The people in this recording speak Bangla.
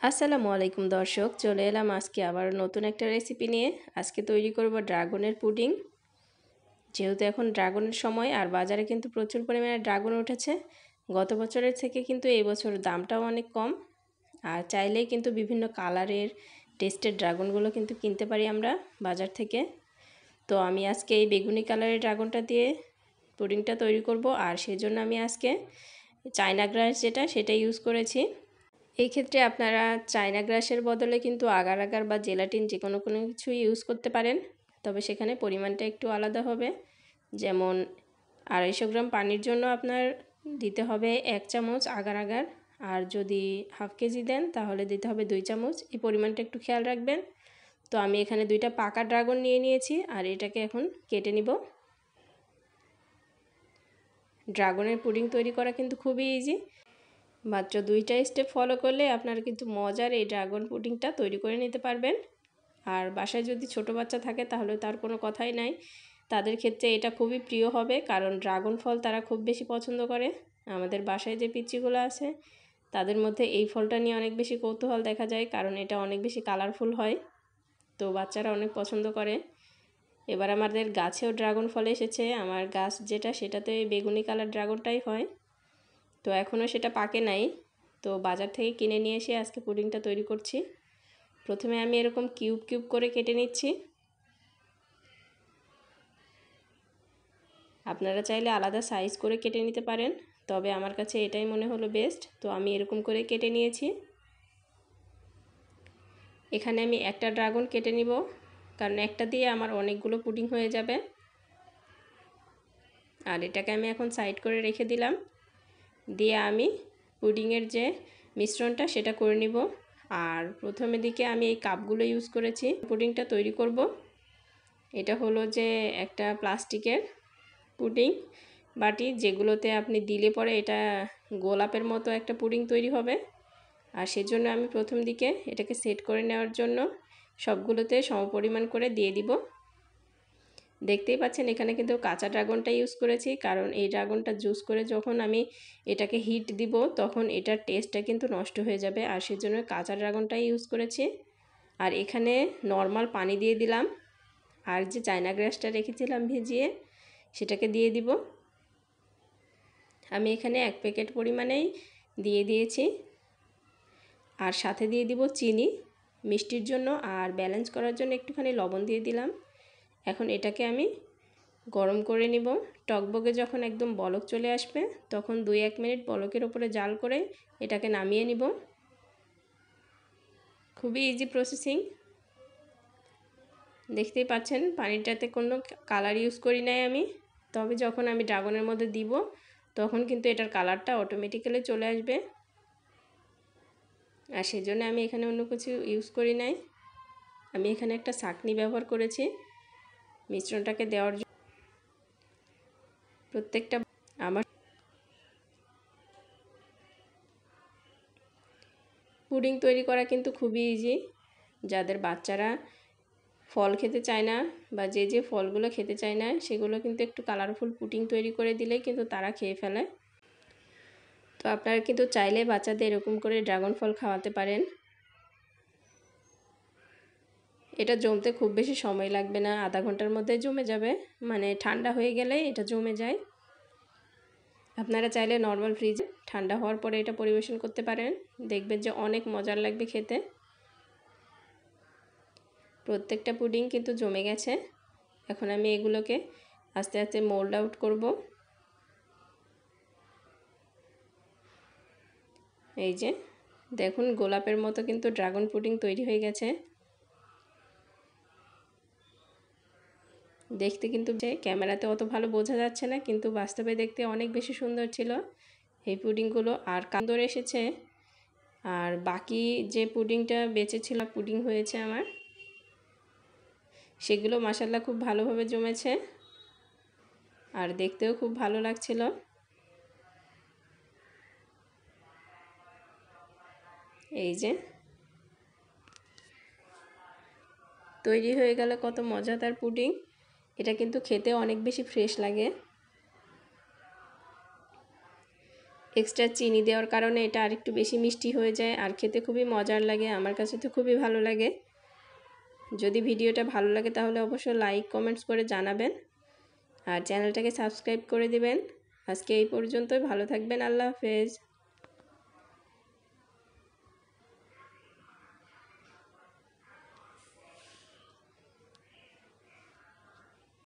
আসসালামু আলাইকুম দর্শক, চলে এলাম আজকে আবার নতুন একটা রেসিপি নিয়ে। আজকে তৈরি করব ড্রাগনের পুডিং। যেহেতু এখন ড্রাগনের সময় আর বাজারে কিন্তু প্রচুর পরিমাণে ড্রাগন উঠেছে। গত বছরের থেকে কিন্তু এই বছর দামটাও অনেক কম। আর চাইলেই কিন্তু বিভিন্ন কালারের টেস্টের ড্রাগনগুলো কিন্তু কিনতে পারি আমরা বাজার থেকে। তো আমি আজকে এই বেগুনি কালারের ড্রাগনটা দিয়ে পুডিংটা তৈরি করব। আর সেজন্য আমি আজকে চায়না গ্রাস সেটা ইউজ করেছি। এই ক্ষেত্রে আপনারা চায়না গ্রাসের বদলে কিন্তু আগার আগার বা জেলাটিন যে কোনো কিছু ইউজ করতে পারেন, তবে সেখানে পরিমাণটা একটু আলাদা হবে। যেমন 250 গ্রাম পানির জন্য আপনার দিতে হবে 1 চামচ আগার আগার, আর যদি হাফ কেজি দেন তাহলে দিতে হবে 2 চামচ। এই পরিমাণটা একটু খেয়াল রাখবেন। তো আমি এখানে 2টা পাকা ড্রাগন নিয়ে নিয়েছি আর এটাকে এখন কেটে নিব। ড্রাগনের পুডিং তৈরি করা কিন্তু খুবই ইজি। মাত্র 2টা স্টেপ ফলো করলে আপনারা কিন্তু মজার এই ড্রাগন পুডিংটা তৈরি করে নিতে পারবেন। আর বাসায় যদি ছোট বাচ্চা থাকে তাহলে তার কোনো কথাই নাই, তাদের ক্ষেত্রে এটা খুবই প্রিয় হবে, কারণ ড্রাগন ফল তারা খুব বেশি পছন্দ করে। আমাদের বাসায় যে পিচ্চিগুলো আছে তাদের মধ্যে এই ফলটা নিয়ে অনেক বেশি কৌতূহল দেখা যায়, কারণ এটা অনেক বেশি কালারফুল হয়, তো বাচ্চারা অনেক পছন্দ করে। এবার আমাদের গাছেও ড্রাগন ফল এসেছে। আমার গাছ সেটাতে বেগুনি কালার ড্রাগনটাই হয়। তো এখনও সেটা পাকে নাই, তো বাজার থেকে কিনে নিয়ে এসে আজকে পুডিংটা তৈরি করছি। প্রথমে আমি এরকম কিউব কিউব করে কেটে নিচ্ছি। আপনারা চাইলে আলাদা সাইজ করে কেটে নিতে পারেন, তবে আমার কাছে এটাই মনে হলো বেস্ট, তো আমি এরকম করে কেটে নিয়েছি। এখানে আমি একটা ড্রাগন কেটে নিব, কারণ একটা দিয়ে আমার অনেকগুলো পুডিং হয়ে যাবে। আর এটাকে আমি এখন সাইড করে রেখে দিলাম। দিয়ে আমি পুডিংয়ের যে মিশ্রণটা সেটা করে নিব। আর প্রথমে দিকে আমি এই কাপগুলো ইউজ করেছি পুডিংটা তৈরি করব। এটা হলো যে একটা প্লাস্টিকের পুডিং বাটি, যেগুলোতে আপনি দিলে পরে এটা গোলাপের মতো একটা পুডিং তৈরি হবে। আর সেজন্য আমি প্রথম দিকে এটাকে সেট করে নেওয়ার জন্য সবগুলোতে সমপরিমাণ করে দিয়ে দিব। দেখতেই পাচ্ছেন এখানে কিন্তু কাঁচা ড্রাগনটা ইউজ করেছি, কারণ এই ড্রাগনটা জুস করে যখন আমি এটাকে হিট দিব তখন এটার টেস্টটা কিন্তু নষ্ট হয়ে যাবে, আর সেজন্য কাঁচা ড্রাগনটাই ইউজ করেছি। আর এখানে নর্মাল পানি দিয়ে দিলাম, আর যে চায়না গ্রাসটা রেখেছিলাম ভিজিয়ে সেটাকে দিয়ে দিব। আমি এখানে 1 প্যাকেট পরিমাণেই দিয়ে দিয়েছি। আর সাথে দিয়ে দিব চিনি মিষ্টির জন্য, আর ব্যালেন্স করার জন্য একটুখানি লবণ দিয়ে দিলাম। এখন এটাকে আমি গরম করে নিব। টকবগে যখন একদম বলক চলে আসবে তখন 2-1 মিনিট বলকের উপরে জাল করে এটাকে নামিয়ে নিব। খুবই ইজি প্রসেসিং। দেখতেই পাচ্ছেন পানিটাতে কোনো কালার ইউজ করি নাই আমি, তবে যখন আমি ড্রাগনের মধ্যে দিব তখন কিন্তু এটার কালারটা অটোমেটিক্যালি চলে আসবে, আর সেজন্য আমি এখানে অন্য কিছু ইউজ করি নাই। আমি এখানে একটা ছাঁকনি ব্যবহার করেছি মিশ্রণটাকে দেওয়ার জন্য। প্রত্যেকটা আমার পুডিং তৈরি করা কিন্তু খুবই ইজি। যাদের বাচ্চারা ফল খেতে চায় না বা যে ফলগুলো খেতে চায় না সেগুলো কিন্তু একটু কালারফুল পুডিং তৈরি করে দিলেই কিন্তু তারা খেয়ে ফেলে। তো আপনারা কিন্তু চাইলে বাচ্চাদের এরকম করে ড্রাগন ফল খাওয়াতে পারেন। এটা জমতে খুব বেশি সময় লাগবে না, আধা ঘন্টার মধ্যে জমে যাবে, মানে ঠান্ডা হয়ে গেলে এটা জমে যায়। আপনারা চাইলে নর্মাল ফ্রিজে ঠান্ডা হওয়ার পরে এটা পরিবেশন করতে পারেন, দেখবেন যে অনেক মজার লাগবে খেতে। প্রত্যেকটা পুডিং কিন্তু জমে গেছে। এখন আমি এগুলোকে আস্তে আস্তে মোল্ড আউট করব। এই যে দেখুন গোলাপের মতো কিন্তু ড্রাগন পুডিং তৈরি হয়ে গেছে। দেখতে কিন্তু ক্যামেরাতে অত ভালো বোঝা যাচ্ছে না, কিন্তু বাস্তবে দেখতে অনেক বেশি সুন্দর ছিল এই পুডিংগুলো, আর সুন্দর এসেছে। আর বাকি যে পুডিংটা বেঁচেছিল পুডিং হয়েছে আমার, সেগুলো মাশাআল্লাহ খুব ভালোভাবে জমেছে আর দেখতেও খুব ভালো লাগছিল। এই যে তৈরি হয়ে গেল কত মজাদার পুডিং। এটা কিন্তু খেতে অনেক বেশি ফ্রেশ লাগে। এক্সট্রা চিনি দেওয়ার কারণে এটা আরেকটু বেশি মিষ্টি হয়ে যায় আর খেতে খুবই মজার লাগে। আমার কাছে তো খুবই ভালো লাগে। যদি ভিডিওটা ভালো লাগে তাহলে অবশ্যই লাইক কমেন্টস করে জানাবেন আর চ্যানেলটাকে সাবস্ক্রাইব করে দিবেন। আজকে এই পর্যন্তই, ভালো থাকবেন। আল্লাহ হাফেজ।